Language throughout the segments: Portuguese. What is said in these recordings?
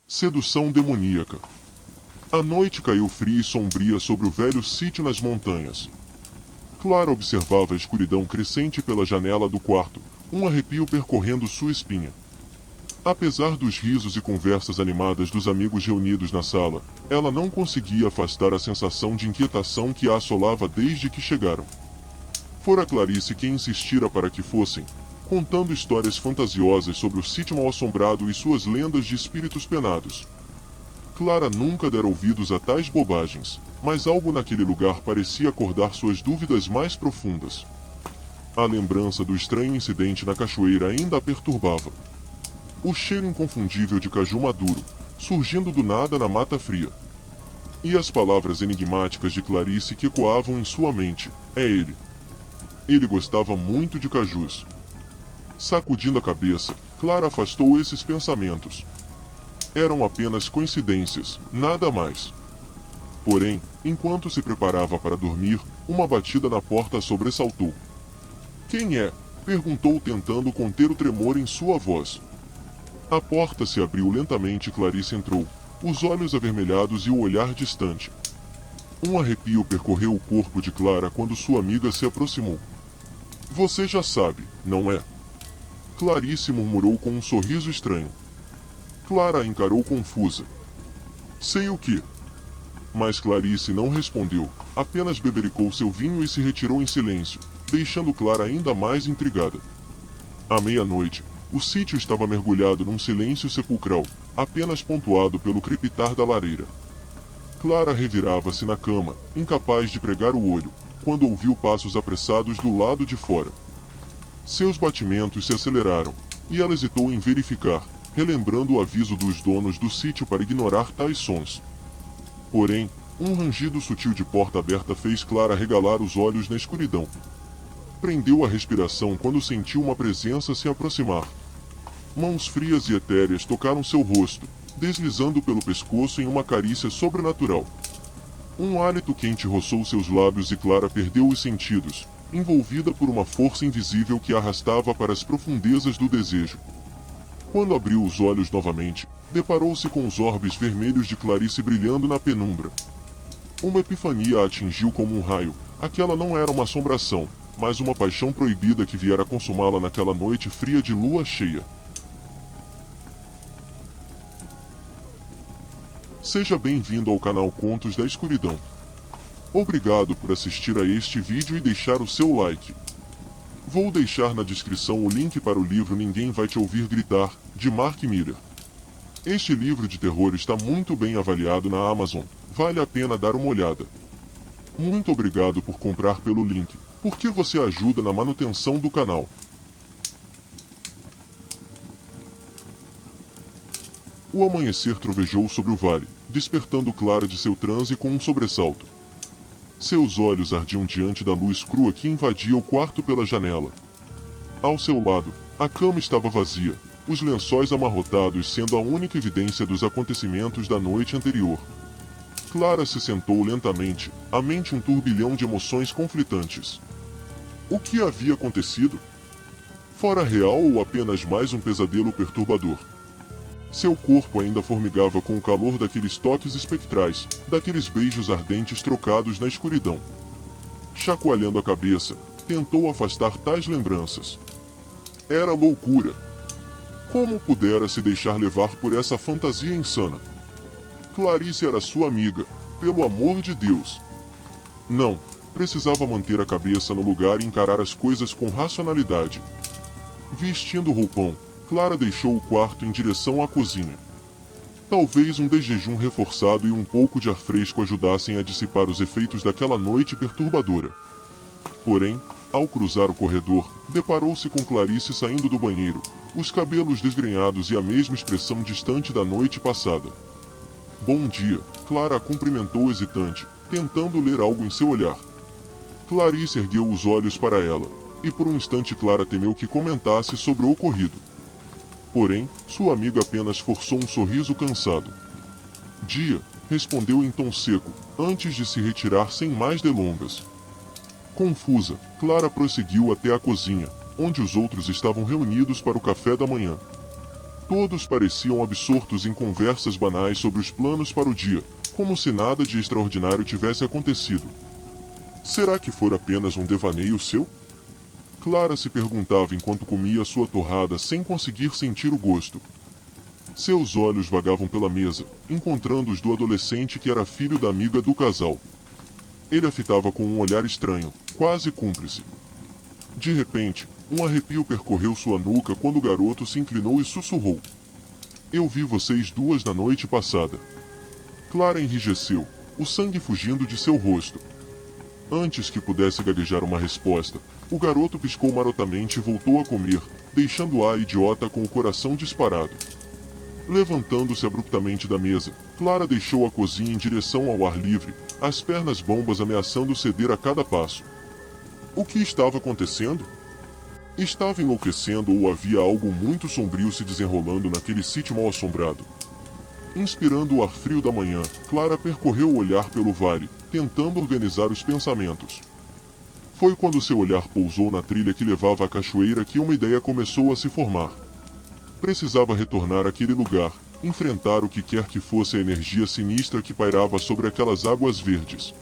Sedução demoníaca. A noite caiu fria e sombria sobre o velho sítio nas montanhas. Clara observava a escuridão crescente pela janela do quarto, um arrepio percorrendo sua espinha. Apesar dos risos e conversas animadas dos amigos reunidos na sala, ela não conseguia afastar a sensação de inquietação que a assolava desde que chegaram. Fora Clarice quem insistira para que fossem, contando histórias fantasiosas sobre o sítio mal-assombrado e suas lendas de espíritos penados. Clara nunca dera ouvidos a tais bobagens, mas algo naquele lugar parecia acordar suas dúvidas mais profundas. A lembrança do estranho incidente na cachoeira ainda a perturbava. O cheiro inconfundível de caju maduro, surgindo do nada na mata fria. E as palavras enigmáticas de Clarice que ecoavam em sua mente: é ele. Ele gostava muito de cajus. Sacudindo a cabeça, Clara afastou esses pensamentos. Eram apenas coincidências, nada mais. Porém, enquanto se preparava para dormir, uma batida na porta a sobressaltou. "Quem é?" perguntou tentando conter o tremor em sua voz. A porta se abriu lentamente e Clarice entrou, os olhos avermelhados e o olhar distante. Um arrepio percorreu o corpo de Clara quando sua amiga se aproximou. "Você já sabe, não é?" Clarice murmurou com um sorriso estranho. Clara a encarou confusa. "Sei o quê?" Mas Clarice não respondeu, apenas bebericou seu vinho e se retirou em silêncio, deixando Clara ainda mais intrigada. À meia-noite, o sítio estava mergulhado num silêncio sepulcral, apenas pontuado pelo crepitar da lareira. Clara revirava-se na cama, incapaz de pregar o olho, quando ouviu passos apressados do lado de fora. Seus batimentos se aceleraram, e ela hesitou em verificar, relembrando o aviso dos donos do sítio para ignorar tais sons. Porém, um rangido sutil de porta aberta fez Clara regalar os olhos na escuridão. Prendeu a respiração quando sentiu uma presença se aproximar. Mãos frias e etéreas tocaram seu rosto, deslizando pelo pescoço em uma carícia sobrenatural. Um hálito quente roçou seus lábios e Clara perdeu os sentidos, envolvida por uma força invisível que a arrastava para as profundezas do desejo. Quando abriu os olhos novamente, deparou-se com os orbes vermelhos de Clarice brilhando na penumbra. Uma epifania a atingiu como um raio. Aquela não era uma assombração, mas uma paixão proibida que viera consumá-la naquela noite fria de lua cheia. Seja bem-vindo ao canal Contos da Escuridão. Obrigado por assistir a este vídeo e deixar o seu like. Vou deixar na descrição o link para o livro Ninguém Vai Te Ouvir Gritar, de Mark Miller. Este livro de terror está muito bem avaliado na Amazon, vale a pena dar uma olhada. Muito obrigado por comprar pelo link, porque você ajuda na manutenção do canal. O amanhecer trovejou sobre o vale, despertando Clara de seu transe com um sobressalto. Seus olhos ardiam diante da luz crua que invadia o quarto pela janela. Ao seu lado, a cama estava vazia, os lençóis amarrotados sendo a única evidência dos acontecimentos da noite anterior. Clara se sentou lentamente, a mente um turbilhão de emoções conflitantes. O que havia acontecido? Fora real ou apenas mais um pesadelo perturbador? Seu corpo ainda formigava com o calor daqueles toques espectrais, daqueles beijos ardentes trocados na escuridão. Chacoalhando a cabeça, tentou afastar tais lembranças. Era loucura. Como pudera se deixar levar por essa fantasia insana? Clarice era sua amiga, pelo amor de Deus. Não, precisava manter a cabeça no lugar e encarar as coisas com racionalidade. Vestindo o roupão, Clara deixou o quarto em direção à cozinha. Talvez um desjejum reforçado e um pouco de ar fresco ajudassem a dissipar os efeitos daquela noite perturbadora. Porém, ao cruzar o corredor, deparou-se com Clarice saindo do banheiro, os cabelos desgrenhados e a mesma expressão distante da noite passada. "Bom dia", Clara a cumprimentou hesitante, tentando ler algo em seu olhar. Clarice ergueu os olhos para ela, e por um instante Clara temeu que comentasse sobre o ocorrido. Porém, sua amiga apenas forçou um sorriso cansado. "Dia", respondeu em tom seco, antes de se retirar sem mais delongas. Confusa, Clara prosseguiu até a cozinha, onde os outros estavam reunidos para o café da manhã. Todos pareciam absortos em conversas banais sobre os planos para o dia, como se nada de extraordinário tivesse acontecido. Será que fora apenas um devaneio seu? Clara se perguntava enquanto comia sua torrada sem conseguir sentir o gosto. Seus olhos vagavam pela mesa, encontrando-os do adolescente que era filho da amiga do casal. Ele a fitava com um olhar estranho, quase cúmplice. De repente, um arrepio percorreu sua nuca quando o garoto se inclinou e sussurrou: "Eu vi vocês duas na noite passada." Clara enrijeceu, o sangue fugindo de seu rosto. Antes que pudesse gaguejar uma resposta, o garoto piscou marotamente e voltou a comer, deixando-a idiota com o coração disparado. Levantando-se abruptamente da mesa, Clara deixou a cozinha em direção ao ar livre, as pernas bombas ameaçando ceder a cada passo. O que estava acontecendo? Estava enlouquecendo ou havia algo muito sombrio se desenrolando naquele sítio mal assombrado? Inspirando o ar frio da manhã, Clara percorreu o olhar pelo vale, tentando organizar os pensamentos. Foi quando seu olhar pousou na trilha que levava à cachoeira que uma ideia começou a se formar. Precisava retornar àquele lugar, enfrentar o que quer que fosse a energia sinistra que pairava sobre aquelas águas verdes.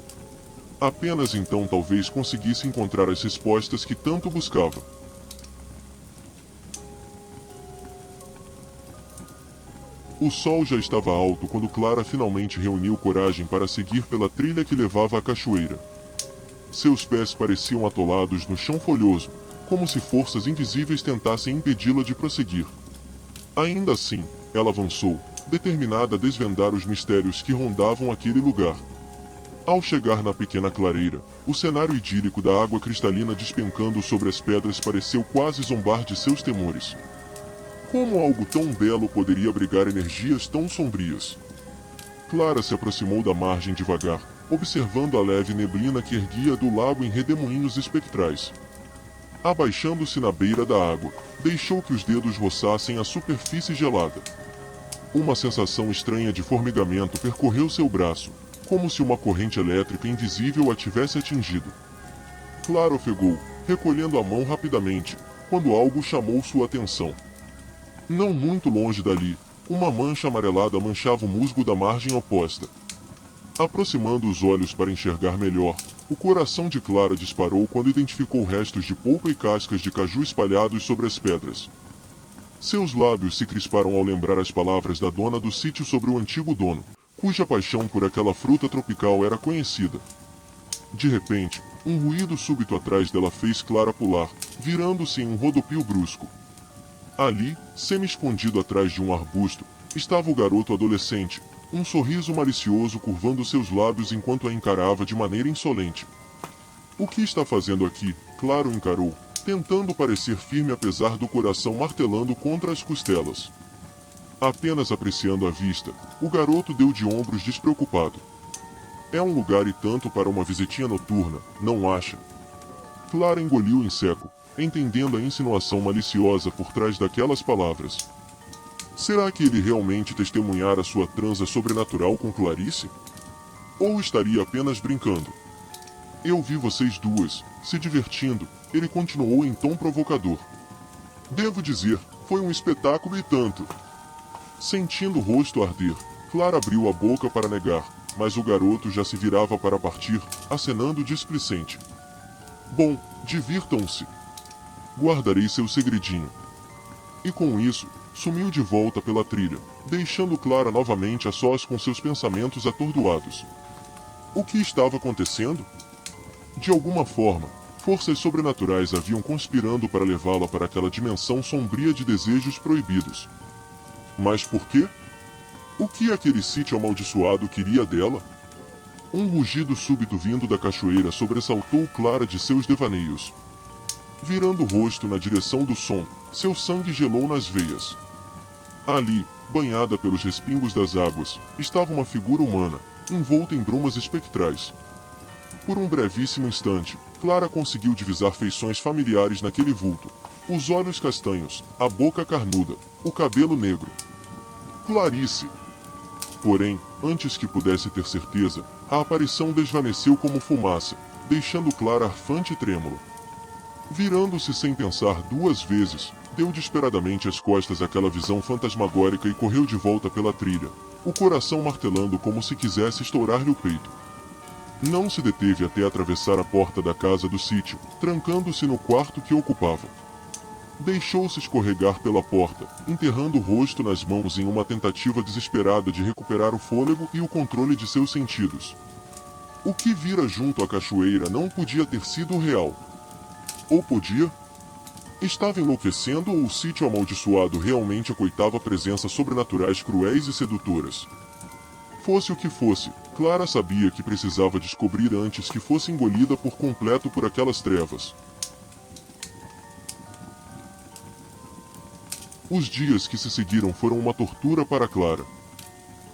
Apenas então talvez conseguisse encontrar as respostas que tanto buscava. O sol já estava alto quando Clara finalmente reuniu coragem para seguir pela trilha que levava à cachoeira. Seus pés pareciam atolados no chão folhoso, como se forças invisíveis tentassem impedi-la de prosseguir. Ainda assim, ela avançou, determinada a desvendar os mistérios que rondavam aquele lugar. Ao chegar na pequena clareira, o cenário idílico da água cristalina despencando sobre as pedras pareceu quase zombar de seus temores. Como algo tão belo poderia abrigar energias tão sombrias? Clara se aproximou da margem devagar, observando a leve neblina que erguia do lago em redemoinhos espectrais. Abaixando-se na beira da água, deixou que os dedos roçassem a superfície gelada. Uma sensação estranha de formigamento percorreu seu braço, como se uma corrente elétrica invisível a tivesse atingido. Clara ofegou, recolhendo a mão rapidamente, quando algo chamou sua atenção. Não muito longe dali, uma mancha amarelada manchava o musgo da margem oposta. Aproximando os olhos para enxergar melhor, o coração de Clara disparou quando identificou restos de polpa e cascas de caju espalhados sobre as pedras. Seus lábios se crisparam ao lembrar as palavras da dona do sítio sobre o antigo dono, cuja paixão por aquela fruta tropical era conhecida. De repente, um ruído súbito atrás dela fez Clara pular, virando-se em um rodopio brusco. Ali, semi-escondido atrás de um arbusto, estava o garoto adolescente, um sorriso malicioso curvando seus lábios enquanto a encarava de maneira insolente. "O que está fazendo aqui?" Clara o encarou, tentando parecer firme apesar do coração martelando contra as costelas. Apenas apreciando a vista, o garoto deu de ombros despreocupado. "É um lugar e tanto para uma visitinha noturna, não acha?" Clara engoliu em seco, entendendo a insinuação maliciosa por trás daquelas palavras. Será que ele realmente testemunhara sua transa sobrenatural com Clarice? Ou estaria apenas brincando? "Eu vi vocês duas, se divertindo", ele continuou em tom provocador. "Devo dizer, foi um espetáculo e tanto." Sentindo o rosto arder, Clara abriu a boca para negar, mas o garoto já se virava para partir, acenando displicente. "Bom, divirtam-se. Guardarei seu segredinho." E com isso, sumiu de volta pela trilha, deixando Clara novamente a sós com seus pensamentos atordoados. O que estava acontecendo? De alguma forma, forças sobrenaturais haviam conspirando para levá-la para aquela dimensão sombria de desejos proibidos. Mas por quê? O que aquele sítio amaldiçoado queria dela? Um rugido súbito vindo da cachoeira sobressaltou Clara de seus devaneios. Virando o rosto na direção do som, seu sangue gelou nas veias. Ali, banhada pelos respingos das águas, estava uma figura humana, envolta em brumas espectrais. Por um brevíssimo instante, Clara conseguiu divisar feições familiares naquele vulto. Os olhos castanhos, a boca carnuda, o cabelo negro. Clarice! Porém, antes que pudesse ter certeza, a aparição desvaneceu como fumaça, deixando Clara arfante e trêmula. Virando-se sem pensar duas vezes, deu desesperadamente as costas àquela visão fantasmagórica e correu de volta pela trilha, o coração martelando como se quisesse estourar-lhe o peito. Não se deteve até atravessar a porta da casa do sítio, trancando-se no quarto que ocupava. Deixou-se escorregar pela porta, enterrando o rosto nas mãos em uma tentativa desesperada de recuperar o fôlego e o controle de seus sentidos. O que vira junto à cachoeira não podia ter sido real. Ou podia? Estava enlouquecendo ou o sítio amaldiçoado realmente acoitava presenças sobrenaturais cruéis e sedutoras? Fosse o que fosse, Clara sabia que precisava descobrir antes que fosse engolida por completo por aquelas trevas. Os dias que se seguiram foram uma tortura para Clara.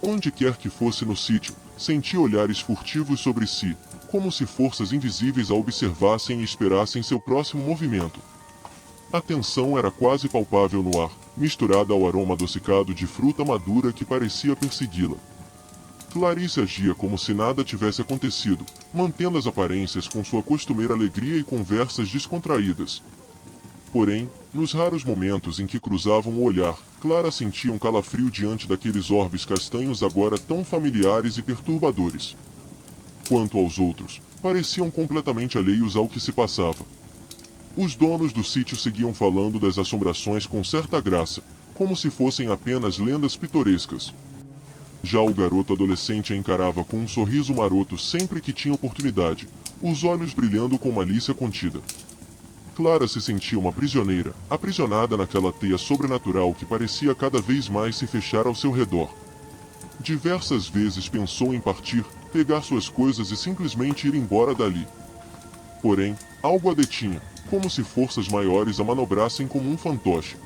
Onde quer que fosse no sítio, sentia olhares furtivos sobre si, como se forças invisíveis a observassem e esperassem seu próximo movimento. A tensão era quase palpável no ar, misturada ao aroma adocicado de fruta madura que parecia persegui-la. Clarice agia como se nada tivesse acontecido, mantendo as aparências com sua costumeira alegria e conversas descontraídas. Porém, nos raros momentos em que cruzavam o olhar, Clara sentia um calafrio diante daqueles orbes castanhos agora tão familiares e perturbadores. Quanto aos outros, pareciam completamente alheios ao que se passava. Os donos do sítio seguiam falando das assombrações com certa graça, como se fossem apenas lendas pitorescas. Já o garoto adolescente a encarava com um sorriso maroto sempre que tinha oportunidade, os olhos brilhando com malícia contida. Clara se sentia uma prisioneira, aprisionada naquela teia sobrenatural que parecia cada vez mais se fechar ao seu redor. Diversas vezes pensou em partir, pegar suas coisas e simplesmente ir embora dali. Porém, algo a detinha, como se forças maiores a manobrassem como um fantoche.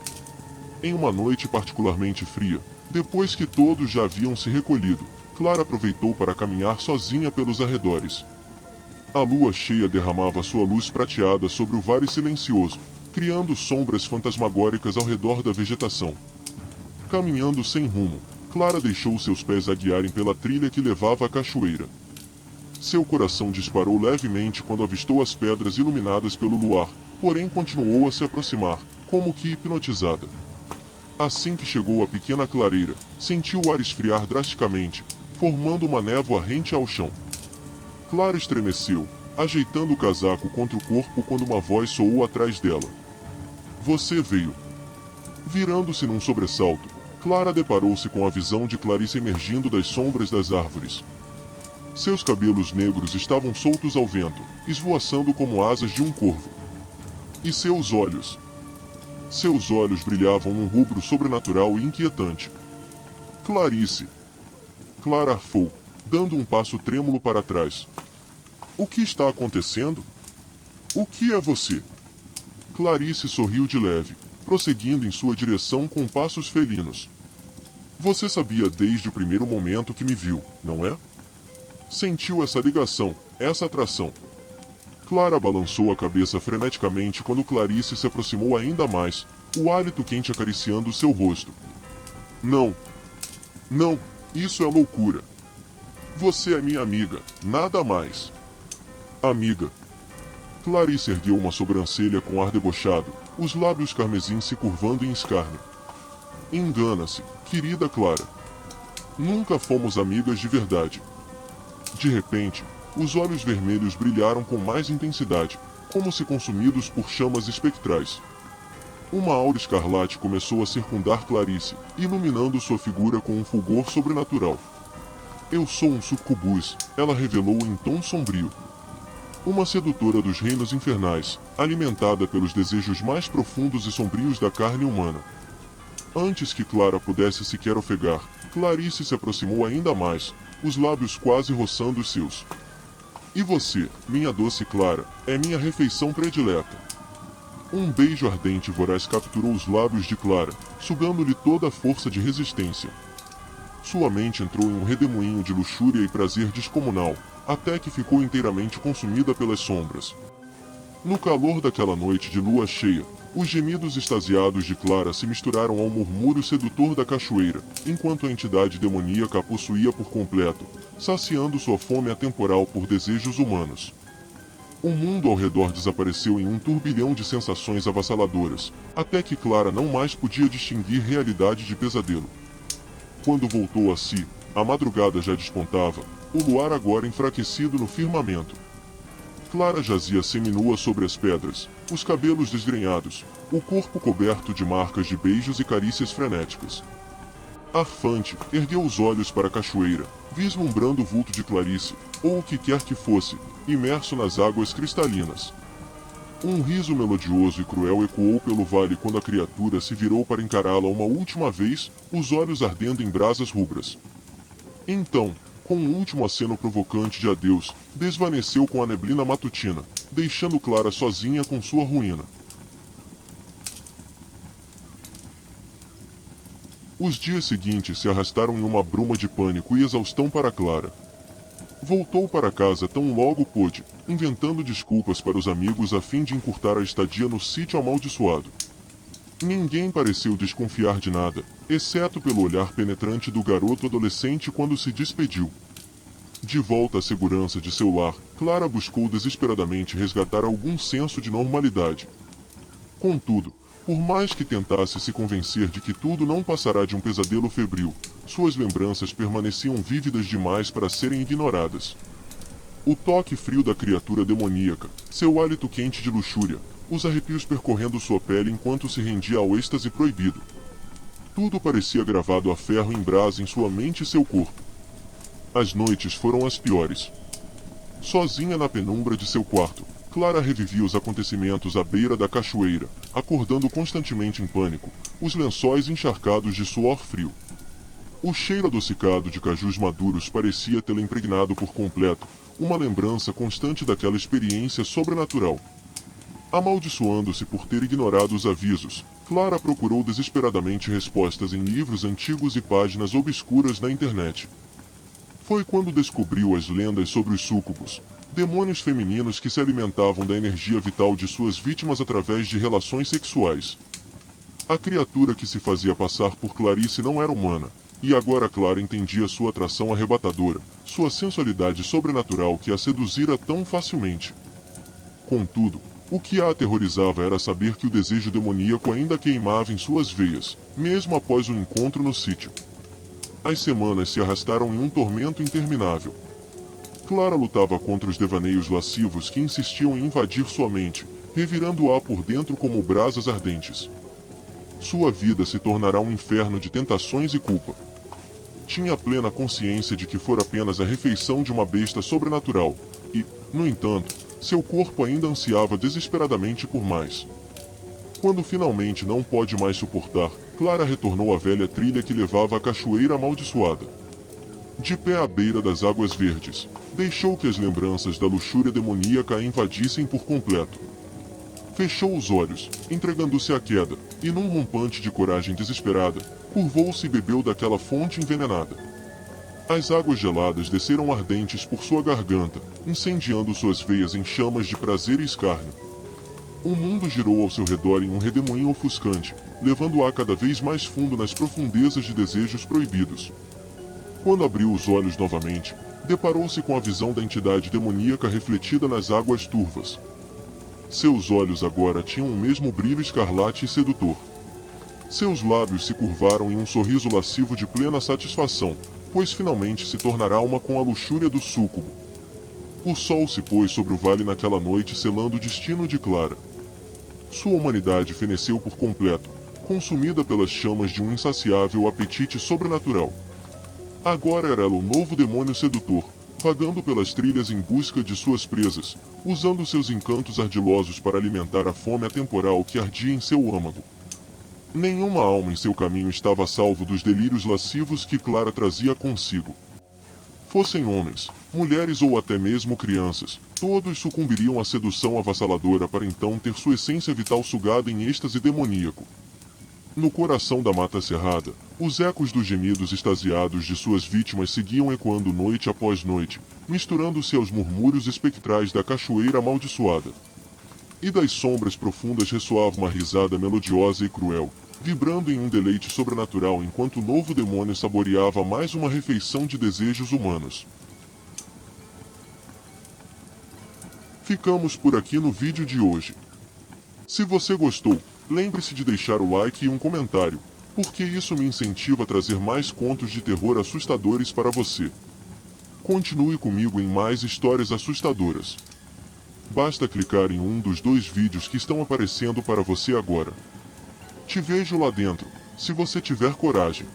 Em uma noite particularmente fria, depois que todos já haviam se recolhido, Clara aproveitou para caminhar sozinha pelos arredores. A lua cheia derramava sua luz prateada sobre o vale silencioso, criando sombras fantasmagóricas ao redor da vegetação. Caminhando sem rumo, Clara deixou seus pés a guiarem pela trilha que levava à cachoeira. Seu coração disparou levemente quando avistou as pedras iluminadas pelo luar, porém continuou a se aproximar, como que hipnotizada. Assim que chegou à pequena clareira, sentiu o ar esfriar drasticamente, formando uma névoa rente ao chão. Clara estremeceu, ajeitando o casaco contra o corpo quando uma voz soou atrás dela. Você veio. Virando-se num sobressalto, Clara deparou-se com a visão de Clarice emergindo das sombras das árvores. Seus cabelos negros estavam soltos ao vento, esvoaçando como asas de um corvo. E seus olhos? Seus olhos brilhavam num rubro sobrenatural e inquietante. Clarice! Clara arfou, dando um passo trêmulo para trás. O que está acontecendo? O que é você? Clarice sorriu de leve, prosseguindo em sua direção com passos felinos. Você sabia desde o primeiro momento que me viu, não é? Sentiu essa ligação, essa atração. Clara balançou a cabeça freneticamente quando Clarice se aproximou ainda mais, o hálito quente acariciando seu rosto. Não. Não, isso é loucura. Você é minha amiga, nada mais. Amiga. Clarice ergueu uma sobrancelha com ar debochado, os lábios carmesins se curvando em escárnio. Engana-se, querida Clara. Nunca fomos amigas de verdade. De repente, os olhos vermelhos brilharam com mais intensidade, como se consumidos por chamas espectrais. Uma aura escarlate começou a circundar Clarice, iluminando sua figura com um fulgor sobrenatural. Eu sou um sucubus, ela revelou em tom sombrio. Uma sedutora dos reinos infernais, alimentada pelos desejos mais profundos e sombrios da carne humana. Antes que Clara pudesse sequer ofegar, Clarice se aproximou ainda mais, os lábios quase roçando os seus. E você, minha doce Clara, é minha refeição predileta. Um beijo ardente e voraz capturou os lábios de Clara, sugando-lhe toda a força de resistência. Sua mente entrou em um redemoinho de luxúria e prazer descomunal, até que ficou inteiramente consumida pelas sombras. No calor daquela noite de lua cheia, os gemidos extasiados de Clara se misturaram ao murmúrio sedutor da cachoeira, enquanto a entidade demoníaca a possuía por completo, saciando sua fome atemporal por desejos humanos. O mundo ao redor desapareceu em um turbilhão de sensações avassaladoras, até que Clara não mais podia distinguir realidade de pesadelo. Quando voltou a si, a madrugada já despontava, o luar agora enfraquecido no firmamento. Clara jazia seminua sobre as pedras, os cabelos desgrenhados, o corpo coberto de marcas de beijos e carícias frenéticas. Arfante, ergueu os olhos para a cachoeira, vislumbrando o vulto de Clarice, ou o que quer que fosse, imerso nas águas cristalinas. Um riso melodioso e cruel ecoou pelo vale quando a criatura se virou para encará-la uma última vez, os olhos ardendo em brasas rubras. Então, com um último aceno provocante de adeus, desvaneceu com a neblina matutina, deixando Clara sozinha com sua ruína. Os dias seguintes se arrastaram em uma bruma de pânico e exaustão para Clara. Voltou para casa tão logo pôde, inventando desculpas para os amigos a fim de encurtar a estadia no sítio amaldiçoado. Ninguém pareceu desconfiar de nada, exceto pelo olhar penetrante do garoto adolescente quando se despediu. De volta à segurança de seu lar, Clara buscou desesperadamente resgatar algum senso de normalidade. Contudo, por mais que tentasse se convencer de que tudo não passará de um pesadelo febril, suas lembranças permaneciam vívidas demais para serem ignoradas. O toque frio da criatura demoníaca, seu hálito quente de luxúria, os arrepios percorrendo sua pele enquanto se rendia ao êxtase proibido. Tudo parecia gravado a ferro em brasa em sua mente e seu corpo. As noites foram as piores. Sozinha na penumbra de seu quarto, Clara revivia os acontecimentos à beira da cachoeira, acordando constantemente em pânico, os lençóis encharcados de suor frio. O cheiro adocicado de cajus maduros parecia tê-la impregnado por completo, uma lembrança constante daquela experiência sobrenatural. Amaldiçoando-se por ter ignorado os avisos, Clara procurou desesperadamente respostas em livros antigos e páginas obscuras na internet. Foi quando descobriu as lendas sobre os súcubos, demônios femininos que se alimentavam da energia vital de suas vítimas através de relações sexuais. A criatura que se fazia passar por Clarice não era humana, e agora Clara entendia sua atração arrebatadora, sua sensualidade sobrenatural que a seduzira tão facilmente. Contudo, o que a aterrorizava era saber que o desejo demoníaco ainda queimava em suas veias, mesmo após o encontro no sítio. As semanas se arrastaram em um tormento interminável. Clara lutava contra os devaneios lascivos que insistiam em invadir sua mente, revirando-a por dentro como brasas ardentes. Sua vida se tornará um inferno de tentações e culpa. Tinha plena consciência de que fora apenas a refeição de uma besta sobrenatural, e, no entanto, seu corpo ainda ansiava desesperadamente por mais. Quando finalmente não pôde mais suportar, Clara retornou à velha trilha que levava à cachoeira amaldiçoada. De pé à beira das águas verdes, deixou que as lembranças da luxúria demoníaca a invadissem por completo. Fechou os olhos, entregando-se à queda, e num rompante de coragem desesperada, curvou-se e bebeu daquela fonte envenenada. As águas geladas desceram ardentes por sua garganta, incendiando suas veias em chamas de prazer e escárnio. O mundo girou ao seu redor em um redemoinho ofuscante, levando-a cada vez mais fundo nas profundezas de desejos proibidos. Quando abriu os olhos novamente, deparou-se com a visão da entidade demoníaca refletida nas águas turvas. Seus olhos agora tinham o mesmo brilho escarlate e sedutor. Seus lábios se curvaram em um sorriso lascivo de plena satisfação, pois finalmente se tornará uma com a luxúria do súcubo. O sol se pôs sobre o vale naquela noite, selando o destino de Clara. Sua humanidade feneceu por completo, consumida pelas chamas de um insaciável apetite sobrenatural. Agora era ela o novo demônio sedutor, vagando pelas trilhas em busca de suas presas, usando seus encantos ardilosos para alimentar a fome atemporal que ardia em seu âmago. Nenhuma alma em seu caminho estava a salvo dos delírios lascivos que Clara trazia consigo. Fossem homens, mulheres ou até mesmo crianças, todos sucumbiriam à sedução avassaladora para então ter sua essência vital sugada em êxtase demoníaco. No coração da mata cerrada, os ecos dos gemidos extasiados de suas vítimas seguiam ecoando noite após noite, misturando-se aos murmúrios espectrais da cachoeira amaldiçoada. E das sombras profundas ressoava uma risada melodiosa e cruel, vibrando em um deleite sobrenatural enquanto o novo demônio saboreava mais uma refeição de desejos humanos. Ficamos por aqui no vídeo de hoje. Se você gostou, lembre-se de deixar o like e um comentário, porque isso me incentiva a trazer mais contos de terror assustadores para você. Continue comigo em mais histórias assustadoras. Basta clicar em um dos 2 vídeos que estão aparecendo para você agora. Te vejo lá dentro, se você tiver coragem.